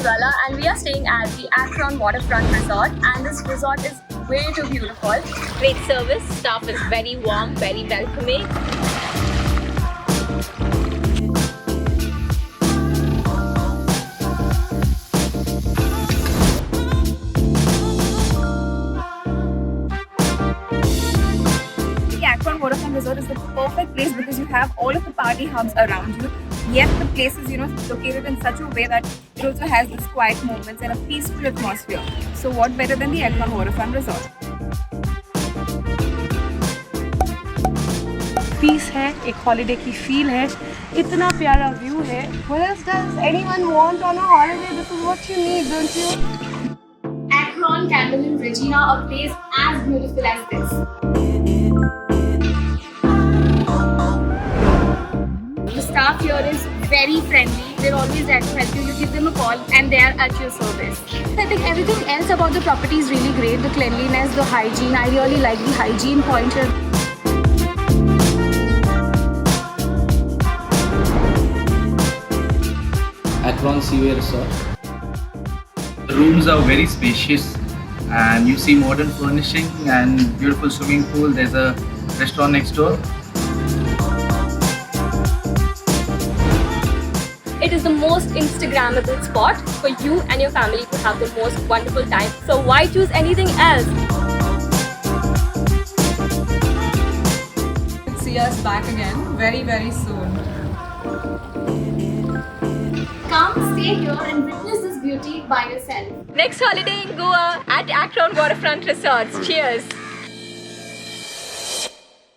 umbrella, and we are staying at the Acron waterfront resort, and this resort is way too beautiful. Great service, staff is very warm, very welcoming. The Acron Waterfront Resort is the perfect place because you have all of the party hubs around you. Yet the place is, located in such a way that it also has this quiet moments and a peaceful atmosphere. So what better than the Acron Waterfront Resort? Piece है, एक holiday की feel है, इतना प्यारा view है. What else does anyone want on a holiday? This is what you need, don't you? Acron, Candle and Regina, a place as beautiful as this. The staff here is very friendly. They're always there to help you. You give them a call and they are at your service. I think everything else about the property is really great. The cleanliness, the hygiene. I really like the hygiene point here. Acron Seaway Resort. The rooms are very spacious and you see modern furnishing and beautiful swimming pool. There's a restaurant next door. It is the most Instagrammable spot for you and your family to have the most wonderful time. So why choose anything else? See us back again very, very soon. Come, stay here and witness this beauty by yourself. Next holiday in Goa at Acron Waterfront Resorts. Cheers!